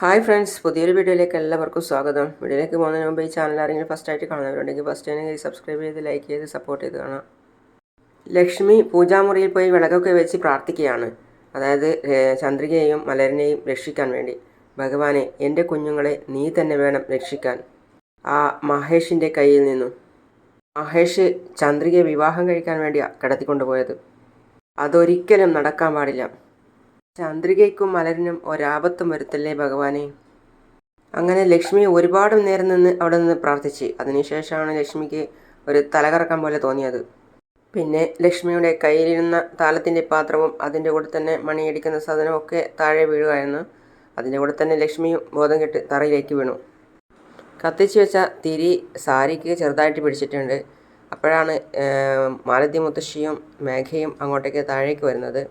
Hi friends, പുതിയൊരു വീഡിയോയിലേക്ക് എല്ലാവർക്കും സ്വാഗതം. വീഡിയോയിലേക്ക് പോകുന്നതിന് മുമ്പ് ഈ ചാനൽ ആരെങ്കിലും ഫസ്റ്റായിട്ട് കാണുന്നവരുണ്ടെങ്കിൽ ഫസ്റ്റ് തന്നെ സബ്സ്ക്രൈബ് ചെയ്ത് ലൈക്ക് ചെയ്ത് സപ്പോർട്ട് ചെയ്ത് കാണാം. ലക്ഷ്മി പൂജാമുറിയിൽ പോയി വിളകൊക്കെ വെച്ച് പ്രാർത്ഥിക്കുകയാണ്. അതായത് ചന്ദ്രികയെയും മലരനെയും രക്ഷിക്കാൻ വേണ്ടി. ഭഗവാനെ, എൻ്റെ കുഞ്ഞുങ്ങളെ നീ തന്നെ വേണം രക്ഷിക്കാൻ. ആ മഹേഷിൻ്റെ കയ്യിൽ നിന്നും. മഹേഷ് ചന്ദ്രികയെ വിവാഹം കഴിക്കാൻ വേണ്ടിയാണ് കടത്തിക്കൊണ്ടുപോയത്. അതൊരിക്കലും നടക്കാൻ പാടില്ല. ചന്ദ്രികയ്ക്കും മലരിനും ഒരാപത്തും വരുത്തല്ലേ ഭഗവാനെ. അങ്ങനെ ലക്ഷ്മി ഒരുപാട് നേരം നിന്ന് അവിടെ നിന്ന് പ്രാർത്ഥിച്ച്. അതിനുശേഷമാണ് ലക്ഷ്മിക്ക് ഒരു തലകറക്കം പോലെ തോന്നിയത്. പിന്നെ ലക്ഷ്മിയുടെ കയ്യിലിരുന്ന താലത്തിൻ്റെ പാത്രവും അതിൻ്റെ കൂടെ തന്നെ മണിയടിക്കുന്ന സാധനവും ഒക്കെ താഴെ വീഴുകയായിരുന്നു. അതിൻ്റെ കൂടെ തന്നെ ലക്ഷ്മിയും ബോധം കെട്ട് തറയിലേക്ക് വീണു. കത്തിച്ചു വെച്ച തിരി സാരിക്ക് ചെറുതായിട്ട് പിടിച്ചിട്ടുണ്ട്. അപ്പോഴാണ് മാലതി മുത്തശ്ശിയും മേഘയും അങ്ങോട്ടേക്ക് താഴേക്ക് വരുന്നത്.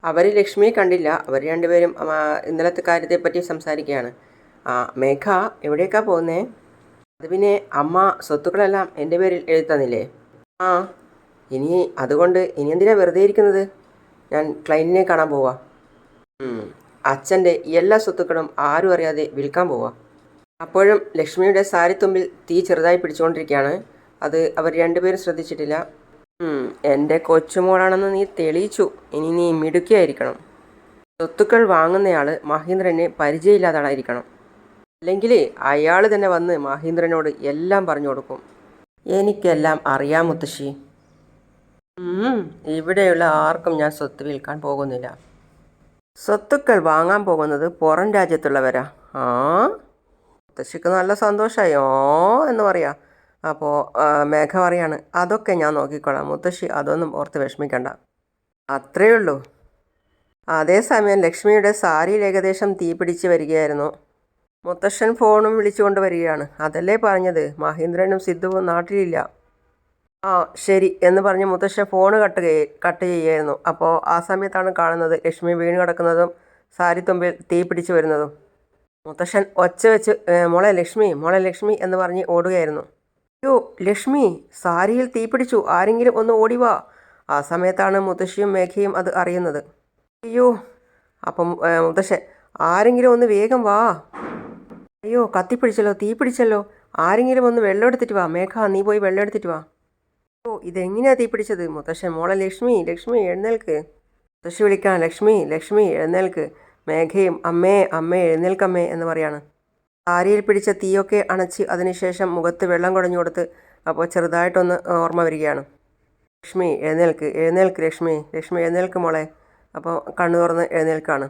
അവർ ലക്ഷ്മിയെ കണ്ടില്ല. അവർ രണ്ടുപേരും ഇന്നലത്തെ കാര്യത്തെപ്പറ്റി സംസാരിക്കുകയാണ്. മേഘ, എവിടേക്കാണ് പോകുന്നേ? അത് പിന്നെ അമ്മ സ്വത്തുക്കളെല്ലാം എൻ്റെ പേരിൽ എഴുതി തന്നില്ലേ? അതുകൊണ്ട് ഇനി എന്തിനാണ് വെറുതെ ഇരിക്കുന്നത്? ഞാൻ ക്ലൈൻറ്റിനെ കാണാൻ പോവാ. അച്ഛൻ്റെ എല്ലാ സ്വത്തുക്കളും ആരും അറിയാതെ വിൽക്കാൻ പോവാ. അപ്പോഴും ലക്ഷ്മിയുടെ സാരിത്തുമ്പിൽ തീ ചെറുതായി പിടിച്ചുകൊണ്ടിരിക്കുകയാണ്. അത് അവർ രണ്ടുപേരും ശ്രദ്ധിച്ചിട്ടില്ല. എൻ്റെ കൊച്ചുമോളാണെന്ന് നീ തെളിയിച്ചു. ഇനി നീ മിടുക്കിയായിരിക്കണം. സ്വത്തുക്കൾ വാങ്ങുന്നയാൾ മഹേന്ദ്രന് പരിചയമില്ലാതായിരിക്കണം. അല്ലെങ്കിൽ അയാൾ തന്നെ വന്ന് മഹേന്ദ്രനോട് എല്ലാം പറഞ്ഞു കൊടുക്കും. എനിക്കെല്ലാം അറിയാം മുത്തശ്ശി. ഇവിടെയുള്ള ആർക്കും ഞാൻ സ്വത്ത് വിൽക്കാൻ പോകുന്നില്ല. സ്വത്തുക്കൾ വാങ്ങാൻ പോകുന്നത് പുറം രാജ്യത്തുള്ളവരാ. മുത്തശ്ശിക്ക് നല്ല സന്തോഷമായി എന്ന് പറയാം. അപ്പോൾ മേഘ പറയാണ്, അതൊക്കെ ഞാൻ നോക്കിക്കോളാം മുത്തശ്ശി, അതൊന്നും ഓർത്ത് വിഷമിക്കണ്ട. അത്രയേ ഉള്ളൂ. അതേസമയം ലക്ഷ്മിയുടെ സാരിയിൽ ഏകദേശം തീ പിടിച്ച് വരികയായിരുന്നു. മുത്തശ്ശൻ ഫോണും വിളിച്ചുകൊണ്ട് വരികയാണ്. അതല്ലേ പറഞ്ഞത്, മഹേന്ദ്രനും സിദ്ധുവും നാട്ടിലില്ല. ശരി എന്ന് പറഞ്ഞ് മുത്തശ്ശൻ ഫോണ് കട്ട് ചെയ്യായിരുന്നു. അപ്പോൾ ആ സമയത്താണ് കാണുന്നത് ലക്ഷ്മി വീണ് കിടക്കുന്നതും സാരിത്തുമ്പിൽ തീ പിടിച്ച് വരുന്നതും. മുത്തശ്ശൻ ഒച്ച വെച്ച് മോളെ ലക്ഷ്മി എന്ന് പറഞ്ഞ് ഓടുകയായിരുന്നു. അയ്യോ ലക്ഷ്മി, സാരിയിൽ തീ പിടിച്ചു, ആരെങ്കിലും ഒന്ന് ഓടിവാ. ആ സമയത്താണ് മുത്തശ്ശിയും മേഘയും അത് അറിയുന്നത്. അയ്യോ, അപ്പം മുത്തശ്ശൻ, ആരെങ്കിലും ഒന്ന് വേഗം വാ. അയ്യോ കത്തിപ്പിടിച്ചല്ലോ, തീ പിടിച്ചല്ലോ, ആരെങ്കിലും ഒന്ന് വെള്ളം എടുത്തിട്ട് വാ. മേഘ, നീ പോയി വെള്ളം എടുത്തിട്ട് വാ. ഇതെങ്ങനെയാണ് തീ പിടിച്ചത്? മുത്തശ്ശൻ, മോളെ ലക്ഷ്മി എഴുന്നേൽക്ക്. മുത്തശ്ശി വിളിക്കാൻ, ലക്ഷ്മി എഴുന്നേൽക്ക്. മേഘയും അമ്മേ എഴുന്നേൽക്കമ്മേ എന്ന് പറയാണ്. സാരിയിൽ പിടിച്ച തീയൊക്കെ അണച്ച് അതിനുശേഷം മുഖത്ത് വെള്ളം കുടഞ്ഞു കൊടുത്ത് അപ്പോൾ ചെറുതായിട്ടൊന്ന് ഓർമ്മ വരികയാണ്. ലക്ഷ്മി എഴുന്നേൽക്ക് ലക്ഷ്മി എഴുന്നേൽക്ക് മോളെ. അപ്പോൾ കണ്ണു തുറന്ന് എഴുന്നേൽക്കാണ്.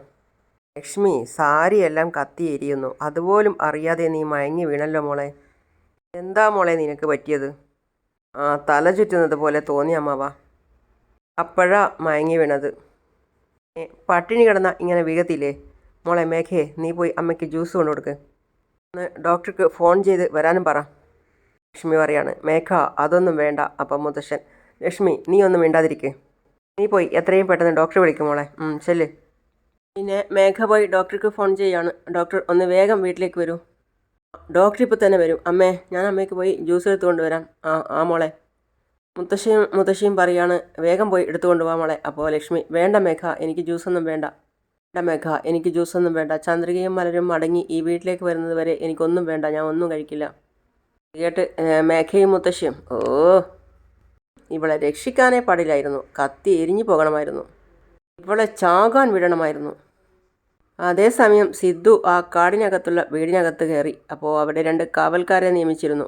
ലക്ഷ്മി, സാരിയെല്ലാം കത്തി എരിയുന്നു, അതുപോലും അറിയാതെ നീ മയങ്ങി വീണല്ലോ മോളെ. എന്താ മോളെ നിനക്ക് പറ്റിയത്? തല ചുറ്റുന്നത് പോലെ തോന്നി അമ്മാവാ. അപ്പോഴാ മയങ്ങി വീണത്. പട്ടിണി കിടന്ന ഇങ്ങനെ വീകത്തില്ലേ മോളെ. മേഘേ, നീ പോയി അമ്മയ്ക്ക് ജ്യൂസ് കൊണ്ടു കൊടുക്ക്. ഡോക്ടർക്ക് ഫോൺ ചെയ്ത് വരാനും പറ. ലക്ഷ്മി പറയാണ്. മേഘ, അതൊന്നും വേണ്ട. അപ്പം മുത്തശ്ശൻ, ലക്ഷ്മി നീ ഒന്നും മിണ്ടാതിരിക്കുക, നീ പോയി എത്രയും പെട്ടെന്ന് ഡോക്ടറെ വിളിക്കും മോളെ. ചെല്ല്. പിന്നെ മേഘ പോയി ഡോക്ടർക്ക് ഫോൺ ചെയ്യാണ്. ഡോക്ടർ ഒന്ന് വേഗം വീട്ടിലേക്ക് വരൂ. ഡോക്ടർ ഇപ്പോൾ തന്നെ വരും. അമ്മേ, ഞാൻ അമ്മയ്ക്ക് പോയി ജ്യൂസ് എടുത്തുകൊണ്ട് വരാം. മോളെ. മുത്തശ്ശിയും പറയാണ്, വേഗം പോയി എടുത്തുകൊണ്ട് പോവാ മോളെ. അപ്പോൾ ലക്ഷ്മി, വേണ്ട മേഘ, എനിക്ക് ജ്യൂസൊന്നും വേണ്ട. മേഘ, എനിക്ക് ജ്യൂസൊന്നും വേണ്ട. ചന്ദ്രികയും മലരും മടങ്ങി ഈ വീട്ടിലേക്ക് വരുന്നത് വരെ എനിക്കൊന്നും വേണ്ട, ഞാൻ ഒന്നും കഴിക്കില്ല. കേട്ട് മേഘയും മുത്തശ്ശിയും, ഇവളെ രക്ഷിക്കാനേ പാടില്ലായിരുന്നു. കത്തി എരിഞ്ഞു പോകണമായിരുന്നു. ഇവളെ ചാകാൻ വിടണമായിരുന്നു. അതേസമയം സിദ്ധു ആ കാടിനകത്തുള്ള വീടിനകത്ത് കയറി. അപ്പോൾ അവിടെ 2 കാവൽക്കാരെ നിയമിച്ചിരുന്നു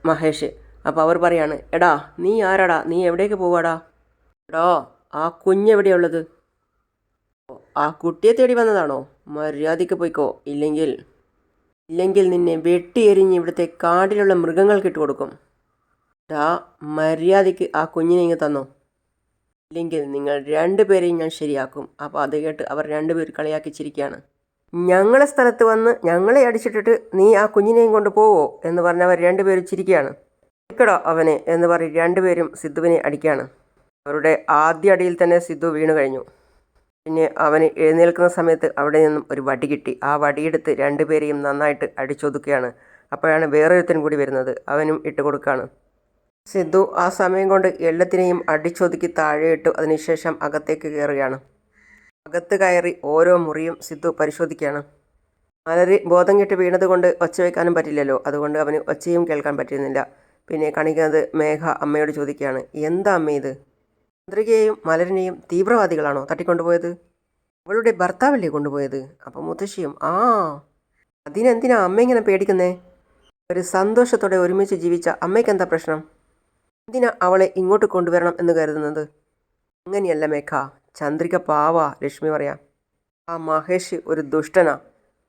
മഹേഷ്. അപ്പോൾ അവർ പറയാണ്, എടാ നീ ആരാടാ, നീ എവിടേക്ക് പോവാടാ? എടാ, ആ കുഞ്ഞെവിടെയുള്ളത്? ആ കുട്ടിയെ തേടി വന്നതാണോ? മര്യാദയ്ക്ക് പോയിക്കോ, ഇല്ലെങ്കിൽ നിന്നെ വെട്ടിയെരിഞ്ഞ് ഇവിടുത്തെ കാടിലുള്ള മൃഗങ്ങൾക്ക് ഇട്ട് കൊടുക്കും. മര്യാദയ്ക്ക് ആ കുഞ്ഞിനെ ഇങ്ങ് തന്നോ, ഇല്ലെങ്കിൽ നിങ്ങൾ 2 പേരെയും ഞാൻ ശരിയാക്കും. അപ്പോൾ അത് കേട്ട് അവർ 2 പേർ കളിയാക്കി ചിരിക്കുകയാണ്. ഞങ്ങളെ സ്ഥലത്ത് വന്ന് ഞങ്ങളെ അടിച്ചിട്ടിട്ട് നീ ആ കുഞ്ഞിനെയും കൊണ്ട് പോവോ എന്ന് പറഞ്ഞവർ 2 പേരും ചിരിക്കുകയാണ്. ഇക്കടോ അവനെ എന്ന് പറഞ്ഞ് 2 പേരും സിദ്ധുവിനെ അടിക്കുകയാണ്. അവരുടെ ആദ്യ അടിയിൽ തന്നെ സിദ്ധു വീണു കഴിഞ്ഞു. പിന്നെ അവന് എഴുന്നേൽക്കുന്ന സമയത്ത് അവിടെ നിന്നും ഒരു വടി കിട്ടി. ആ വടിയെടുത്ത് 2 പേരെയും നന്നായിട്ട് അടിച്ചൊതുക്കുകയാണ്. അപ്പോഴാണ് വേറൊരുത്തൻ കൂടി വരുന്നത്. അവനും ഇട്ട് കൊടുക്കുകയാണ്. സിദ്ധു ആ സമയം കൊണ്ട് എല്ലാത്തിനെയും അടിച്ചൊതുക്കി താഴെയിട്ടു. അതിനുശേഷം അകത്തേക്ക് കയറുകയാണ്. അകത്ത് കയറി ഓരോ മുറിയും സിദ്ധു പരിശോധിക്കുകയാണ്. മലര് ബോധം കെട്ട് വീണത് കൊണ്ട് ഒച്ച വയ്ക്കാനും പറ്റില്ലല്ലോ, അതുകൊണ്ട് അവന് ഒച്ചയും കേൾക്കാൻ പറ്റുന്നില്ല. പിന്നെ കാണിക്കുന്നത് മേഘ അമ്മയോട് ചോദിക്കുകയാണ്, എന്താ അമ്മ ഇത്? ചന്ദ്രികയെയും മലരിനെയും തീവ്രവാദികളാണോ തട്ടിക്കൊണ്ടുപോയത്? അവളുടെ ഭർത്താവല്ലേ കൊണ്ടുപോയത്? അപ്പം മുത്തശ്ശിയും, അതിനെന്തിനാ അമ്മ ഇങ്ങനെ പേടിക്കുന്നേ? ഒരു സന്തോഷത്തോടെ ഒരുമിച്ച് ജീവിച്ച അമ്മയ്ക്ക് എന്താ പ്രശ്നം? എന്തിനാ അവളെ ഇങ്ങോട്ട് കൊണ്ടുവരണം എന്ന് കരുതുന്നത്? അങ്ങനെയല്ല മേഘ, ചന്ദ്രിക പാവാ. ലക്ഷ്മി പറയാം, ആ മഹേഷ് ഒരു ദുഷ്ടനാ.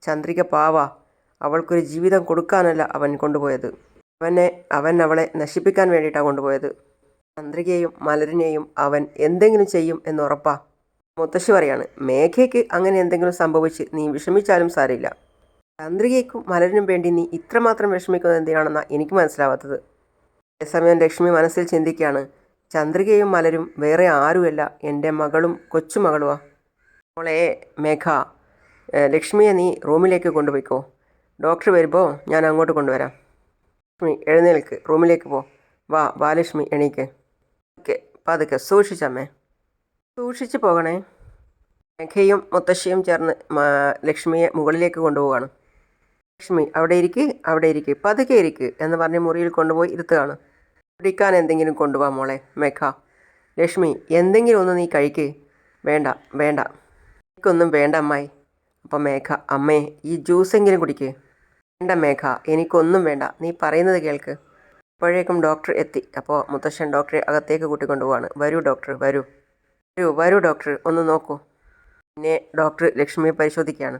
ചന്ദ്രിക പാവാ. അവൾക്കൊരു ജീവിതം കൊടുക്കാനല്ല അവൻ കൊണ്ടുപോയത്. അവൻ അവളെ നശിപ്പിക്കാൻ വേണ്ടിയിട്ടാണ് കൊണ്ടുപോയത്. ചന്ദ്രികയെയും മലരിനെയും അവൻ എന്തെങ്കിലും ചെയ്യും എന്നുറപ്പാ. മുത്തശ്ശി പറയാണ്, മേഘയ്ക്ക് അങ്ങനെ എന്തെങ്കിലും സംഭവിച്ച് നീ വിഷമിച്ചാലും സാരമില്ല. ചന്ദ്രികയ്ക്കും മലരിനും വേണ്ടി നീ ഇത്രമാത്രം വിഷമിക്കുന്നത് എന്തിനാണെന്നാണ് എനിക്ക് മനസ്സിലാവാത്തത്. അതേസമയം ലക്ഷ്മി മനസ്സിൽ ചിന്തിക്കുകയാണ്, ചന്ദ്രികയും മലരും വേറെ ആരുമല്ല, എൻ്റെ മകളും കൊച്ചുമകളുവാ. മോളെ മേഘ, ലക്ഷ്മിയെ നീ റൂമിലേക്ക് കൊണ്ടുപോയിക്കോ. ഡോക്ടർ വരുമ്പോൾ ഞാൻ അങ്ങോട്ട് കൊണ്ടുവരാം. ലക്ഷ്മി എഴുന്നേൽക്ക്, റൂമിലേക്ക് പോ. വാ ലക്ഷ്മി, എണീക്ക്. പതുക്കെ സൂക്ഷിച്ചമ്മേ, സൂക്ഷിച്ച് പോകണേ. മേഘയും മുത്തശ്ശിയും ചേർന്ന് ലക്ഷ്മിയെ മുകളിലേക്ക് കൊണ്ടുപോവാണ്. ലക്ഷ്മി അവിടെ ഇരിക്ക്, പതുക്കെ ഇരിക്ക് എന്ന് പറഞ്ഞ് മുറിയിൽ കൊണ്ടുപോയി ഇരുത്തുകയാണ്. കുടിക്കാൻ എന്തെങ്കിലും കൊണ്ടുപോകാം മോളെ. മേഘ, ലക്ഷ്മി എന്തെങ്കിലും ഒന്ന് നീ കഴിക്ക്. വേണ്ട, എനിക്കൊന്നും വേണ്ട അമ്മായി. അപ്പം മേഘ, അമ്മേ ഈ ജ്യൂസെങ്കിലും കുടിക്ക്. വേണ്ട മേഘ, എനിക്കൊന്നും വേണ്ട, നീ പറയുന്നത് കേൾക്ക്. അപ്പോഴേക്കും ഡോക്ടർ എത്തി. അപ്പോൾ മുത്തശ്ശൻ ഡോക്ടറെ അകത്തേക്ക് കൂട്ടിക്കൊണ്ടുപോവാണ്. വരൂ ഡോക്ടർ, വരൂ ഡോക്ടർ, ഒന്ന് നോക്കൂ. പിന്നെ ഡോക്ടർ ലക്ഷ്മിയെ പരിശോധിക്കുകയാണ്.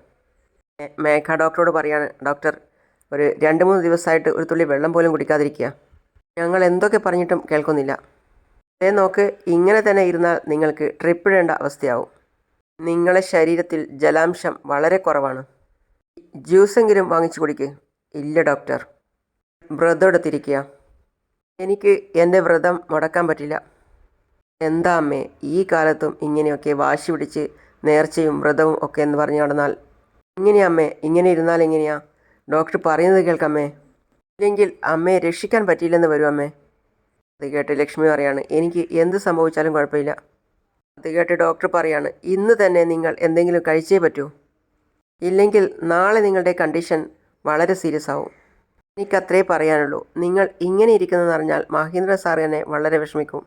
മേഘ ഡോക്ടറോട് പറയാണ്, ഡോക്ടർ, ഒരു 2-3 ദിവസമായിട്ട് ഒരു തുള്ളി വെള്ളം പോലും കുടിക്കാതിരിക്കുക. ഞങ്ങൾ എന്തൊക്കെ പറഞ്ഞിട്ടും കേൾക്കുന്നില്ല. അതേ നോക്ക്, ഇങ്ങനെ തന്നെ ഇരുന്നാൽ നിങ്ങൾക്ക് ട്രിപ്പിടേണ്ട അവസ്ഥയാവും. നിങ്ങളെ ശരീരത്തിൽ ജലാംശം വളരെ കുറവാണ്. ജ്യൂസെങ്കിലും വാങ്ങിച്ചു കുടിക്ക്. ഇല്ല ഡോക്ടർ, വ്രതം എടുത്തിരിക്കുക. എനിക്ക് എൻ്റെ വ്രതം മുടക്കാൻ പറ്റില്ല. എന്താ അമ്മേ, ഈ കാലത്തും ഇങ്ങനെയൊക്കെ വാശി പിടിച്ച് നേർച്ചയും വ്രതവും ഒക്കെ എന്ന് പറഞ്ഞു നടന്നാൽ ഇങ്ങനെയാ അമ്മേ? ഇങ്ങനെ ഇരുന്നാൽ എങ്ങനെയാ? ഡോക്ടർ പറയുന്നത് കേൾക്കമ്മേ, ഇല്ലെങ്കിൽ അമ്മയെ രക്ഷിക്കാൻ പറ്റിയില്ലെന്ന് വരും അമ്മേ. അത് കേട്ട് ലക്ഷ്മി പറയാണ്, എനിക്ക് എന്ത് സംഭവിച്ചാലും കുഴപ്പമില്ല. അത് കേട്ട് ഡോക്ടർ പറയാണ്, ഇന്ന് തന്നെ നിങ്ങൾ എന്തെങ്കിലും കഴിച്ചേ പറ്റൂ, ഇല്ലെങ്കിൽ നാളെ നിങ്ങളുടെ കണ്ടീഷൻ വളരെ സീരിയസ് ആവും. എനിക്കത്രേ പറയാനുള്ളൂ. നിങ്ങൾ ഇങ്ങനെ ഇരിക്കുന്നതെന്ന് അറിഞ്ഞാൽ മഹേന്ദ്ര സാർ എന്നെ വളരെ വിഷമിക്കും.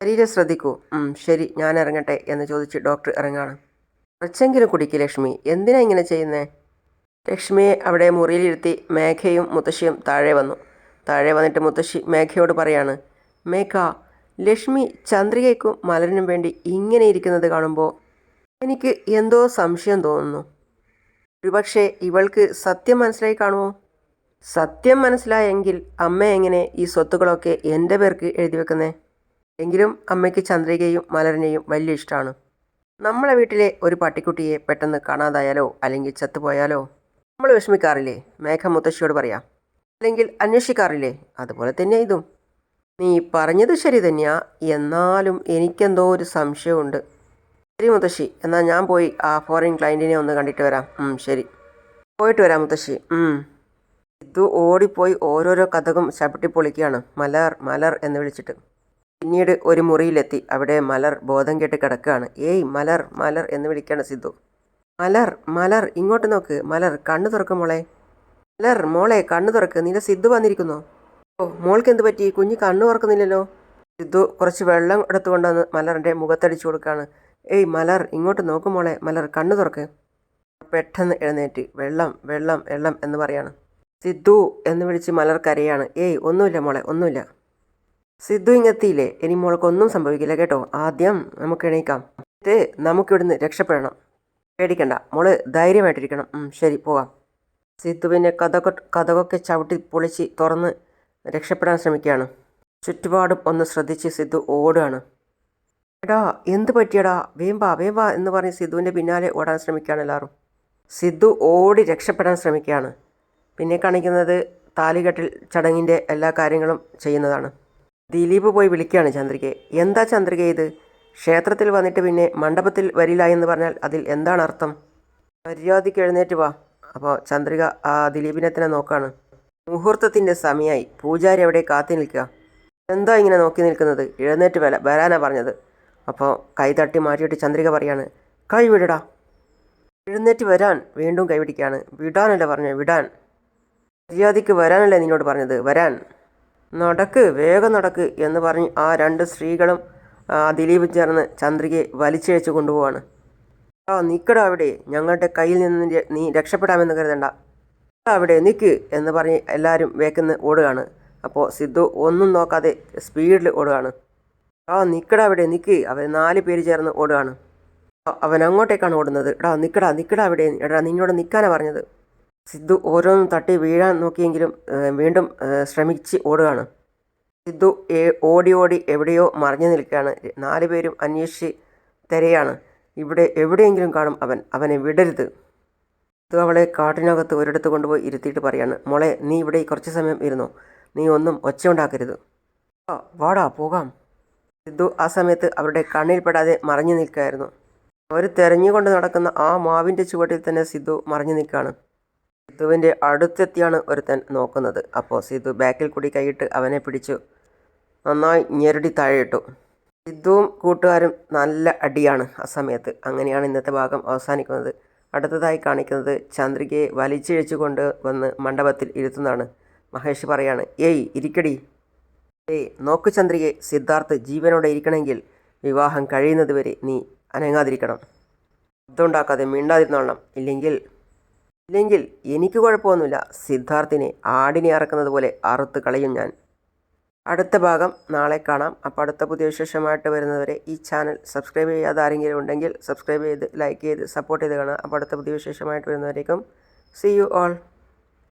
ശരീരം ശ്രദ്ധിക്കൂ. ശരി, ഞാൻ ഇറങ്ങട്ടെ എന്ന് ചോദിച്ച് ഡോക്ടർ ഇറങ്ങാണ്. കുറച്ചെങ്കിലും കുടിക്ക് ലക്ഷ്മി, എന്തിനാ ഇങ്ങനെ ചെയ്യുന്നേ? ലക്ഷ്മിയെ അവിടെ മുറിയിലിരുത്തി മേഘയും മുത്തശ്ശിയും താഴെ വന്നിട്ട് മുത്തശ്ശി മേഘയോട് പറയാണ്, മേഘ, ലക്ഷ്മി ചന്ദ്രികയ്ക്കും മലരിനും വേണ്ടി ഇങ്ങനെ ഇരിക്കുന്നത് കാണുമ്പോൾ എനിക്ക് എന്തോ സംശയം തോന്നുന്നു. ഒരുപക്ഷെ ഇവൾക്ക് സത്യം മനസ്സിലായി കാണുമോ? സത്യം മനസ്സിലായെങ്കിൽ അമ്മ എങ്ങനെ ഈ സ്വത്തുക്കളൊക്കെ എൻ്റെ പേർക്ക് എഴുതി വെക്കുന്നേ? എങ്കിലും അമ്മയ്ക്ക് ചന്ദ്രികയും മലരിനെയും വലിയ ഇഷ്ടമാണ്. നമ്മളെ വീട്ടിലെ ഒരു പട്ടിക്കുട്ടിയെ പെട്ടെന്ന് കാണാതായാലോ അല്ലെങ്കിൽ ചത്തുപോയാലോ നമ്മൾ വിഷമിക്കാറില്ലേ? മേഘ മുത്തശ്ശിയോട് പറയാം. അല്ലെങ്കിൽ അന്വേഷിക്കാറില്ലേ? അതുപോലെ തന്നെ ഇതും. നീ പറഞ്ഞത് ശരി തന്നെയാ, എന്നാലും എനിക്കെന്തോ ഒരു സംശയമുണ്ട്. ശരി മുത്തശ്ശി, എന്നാൽ ഞാൻ പോയി ആ ഫോറിൻ ക്ലയൻറ്റിനെ ഒന്ന് കണ്ടിട്ട് വരാം. ശരി, പോയിട്ട് വരാം മുത്തശ്ശി. ഇത് ഓടിപ്പോയി ഓരോരോ കഥകും ചവിട്ടിപ്പൊളിക്കുകയാണ്, മലർ എന്ന് വിളിച്ചിട്ട്. പിന്നീട് ഒരു മുറിയിലെത്തി. അവിടെ മലർ ബോധം കേട്ട് കിടക്കുകയാണ്. ഏയ് മലർ എന്ന് വിളിക്കുകയാണ് സിദ്ധു. മലർ ഇങ്ങോട്ട് നോക്ക്. മലർ, കണ്ണു തുറക്കും മോളെ. മോളെ കണ്ണു തുറക്ക്, നിന്റെ സിദ്ധു വന്നിരിക്കുന്നു. ഓ, മോൾക്ക് എന്ത് പറ്റി? കുഞ്ഞ് കണ്ണു തുറക്കുന്നില്ലല്ലോ. സിദ്ധു കുറച്ച് വെള്ളം എടുത്തുകൊണ്ടുവന്ന് മലറിൻ്റെ മുഖത്തടിച്ചു കൊടുക്കുകയാണ്. ഏയ് മലർ, ഇങ്ങോട്ട് നോക്കും മോളെ. മലർ, കണ്ണു തുറക്ക്. പെട്ടെന്ന് എഴുന്നേറ്റ് വെള്ളം എന്ന് പറയാണ്. സിദ്ധു എന്ന് വിളിച്ച് മലർ കരയാണ്. ഏയ് ഒന്നുമില്ല മോളെ, ഒന്നുമില്ല. സിദ്ധു ഇങ്ങെത്തിയില്ലേ, ഇനി മോൾക്കൊന്നും സംഭവിക്കില്ല കേട്ടോ. ആദ്യം നമുക്ക് എണീക്കാം, എന്നിട്ട് നമുക്കിവിടുന്ന് രക്ഷപ്പെടണം. പേടിക്കണ്ട മോള്, ധൈര്യമായിട്ടിരിക്കണം. ശരി, പോവാം. സിദ്ധുവിനെ കഥകൊക്കെ ചവിട്ടി പൊളിച്ച് തുറന്ന് രക്ഷപ്പെടാൻ ശ്രമിക്കുകയാണ്. ചുറ്റുപാടും ഒന്ന് ശ്രദ്ധിച്ച് സിദ്ധു ഓടുകയാണ്. എടാ, എന്ത് പറ്റിയടാ? വേമ്പാ എന്ന് പറഞ്ഞ് സിദ്ധുവിൻ്റെ പിന്നാലെ ഓടാൻ ശ്രമിക്കുകയാണ് എല്ലാവരും. സിദ്ധു ഓടി രക്ഷപ്പെടാൻ ശ്രമിക്കുകയാണ്. പിന്നെ കാണിക്കുന്നത് താലികെട്ടിൽ ചടങ്ങിൻ്റെ എല്ലാ കാര്യങ്ങളും ചെയ്യുന്നതാണ്. ദിലീപ് പോയി വിളിക്കുകയാണ് ചന്ദ്രികയെ. എന്താ ചന്ദ്രിക ഇത്? ക്ഷേത്രത്തിൽ വന്നിട്ട് പിന്നെ മണ്ഡപത്തിൽ വരില്ല എന്ന് പറഞ്ഞാൽ അതിൽ എന്താണ് അർത്ഥം? മര്യാദയ്ക്ക് എഴുന്നേറ്റ് വാ. അപ്പോൾ ചന്ദ്രിക ആ ദിലീപിനെ തന്നെ നോക്കുകയാണ്. മുഹൂർത്തത്തിൻ്റെ സമയമായി, പൂജാരി അവിടെ കാത്തി നിൽക്കുക. എന്താ ഇങ്ങനെ നോക്കി നിൽക്കുന്നത്? എഴുന്നേറ്റ് വരാനാ പറഞ്ഞത്. അപ്പോൾ കൈ തട്ടി മാറ്റിയിട്ട് ചന്ദ്രിക പറയാണ്, കൈ വിടടാ. എഴുന്നേറ്റ് വരാൻ വീണ്ടും കൈപിടിക്കുകയാണ്. വിടാനല്ല പറഞ്ഞത്, വിടാൻ. മര്യാദയ്ക്ക് വരാനല്ലേ നിന്നോട് പറഞ്ഞത്, വരാൻ. നടക്ക്, വേഗം നടക്ക് എന്ന് പറഞ്ഞ് ആ രണ്ട് സ്ത്രീകളും ദിലീപും ചേർന്ന് ചന്ദ്രികയെ വലിച്ചിഴച്ച് കൊണ്ടുപോവാണ്. നിൽക്കടാ അവിടെ, ഞങ്ങളുടെ കയ്യിൽ നിന്ന് നീ രക്ഷപ്പെടാമെന്ന് കരുതണ്ട. അവിടെ നിൽക്ക് എന്ന് പറഞ്ഞ് എല്ലാവരും വേഗന്ന് ഓടുകയാണ്. അപ്പോൾ സിദ്ധു ഒന്നും നോക്കാതെ സ്പീഡിൽ ഓടുകയാണ്. നിൽക്കടാ അവിടെ നിൽക്ക്. അവർ 4 പേര് ചേർന്ന് ഓടുകയാണ്. അവൻ അങ്ങോട്ടേക്കാണ് ഓടുന്നത്. നിൽക്കടാ അവിടെ, നിന്നോട് നിൽക്കാനാണ് പറഞ്ഞത്. സിദ്ധു ഓരോന്നും തട്ടി വീഴാൻ നോക്കിയെങ്കിലും വീണ്ടും ശ്രമിച്ച് ഓടുകയാണ്. സിദ്ധു ഓടി ഓടി എവിടെയോ മറിഞ്ഞു നിൽക്കുകയാണ്. 4 പേരും അന്വേഷിച്ച് തിരയാണ്. ഇവിടെ എവിടെയെങ്കിലും കാണും അവനെ വിടരുത്. സിദ്ധു അവളെ കാട്ടിനകത്ത് ഒരിടത്ത് കൊണ്ടുപോയി ഇരുത്തിയിട്ട് പറയാണ്, മോളെ നീ ഇവിടെ കുറച്ച് സമയം ഇരുന്നോ, നീ ഒന്നും ഒച്ചയുണ്ടാക്കരുത്. വാടാ പോകാം. സിദ്ധു ആ സമയത്ത് അവരുടെ കണ്ണിൽപ്പെടാതെ മറഞ്ഞു നിൽക്കുകയായിരുന്നു. അവർ തെരഞ്ഞുകൊണ്ട് നടക്കുന്ന ആ മാവിൻ്റെ ചുവട്ടിൽ തന്നെ സിദ്ധു മറഞ്ഞു നിൽക്കുകയാണ്. സിദ്ധുവിൻ്റെ അടുത്തെത്തിയാണ് ഒരുത്തൻ നോക്കുന്നത്. അപ്പോൾ സിദ്ധു ബാക്കിൽ കൂടി കൈയിട്ട് അവനെ പിടിച്ചു നന്നായി ഞെരടി താഴെയിട്ടു. സിദ്ധുവും കൂട്ടുകാരും നല്ല അടിയാണ് ആ സമയത്ത്. അങ്ങനെയാണ് ഇന്നത്തെ ഭാഗം അവസാനിക്കുന്നത്. അടുത്തതായി കാണിക്കുന്നത് ചന്ദ്രികയെ വലിച്ചിഴച്ചു കൊണ്ട് വന്ന് മണ്ഡപത്തിൽ ഇരുത്തുന്നതാണ്. മഹേഷ് പറയാണ്, ഏയ് ഇരിക്കടി. നോക്ക് ചന്ദ്രികയെ, സിദ്ധാർത്ഥ് ജീവനോടെ ഇരിക്കണമെങ്കിൽ വിവാഹം കഴിയുന്നത് വരെ നീ അനങ്ങാതിരിക്കണം. ശബ്ദമുണ്ടാക്കാതെ മിണ്ടാതിരുന്നോളണം. ഇല്ലെങ്കിൽ എനിക്ക് കുഴപ്പമൊന്നുമില്ല. സിദ്ധാർത്ഥിനെ ആടിനെ അറക്കുന്നത് പോലെ അറുത്ത് കളയും ഞാൻ. അടുത്ത ഭാഗം നാളെ കാണാം. അപ്പോൾ അടുത്ത പുതിയ വിശേഷമായിട്ട് വരുന്നവരെ ഈ ചാനൽ സബ്സ്ക്രൈബ് ചെയ്യാതെ ആരെങ്കിലും ഉണ്ടെങ്കിൽ സബ്സ്ക്രൈബ് ചെയ്ത് ലൈക്ക് ചെയ്ത് സപ്പോർട്ട് ചെയ്ത് കാണുക. അപ്പോൾ അടുത്ത പുതിയ വിശേഷമായിട്ട് വരുന്നവരേക്കും സീ യു ഓൾ.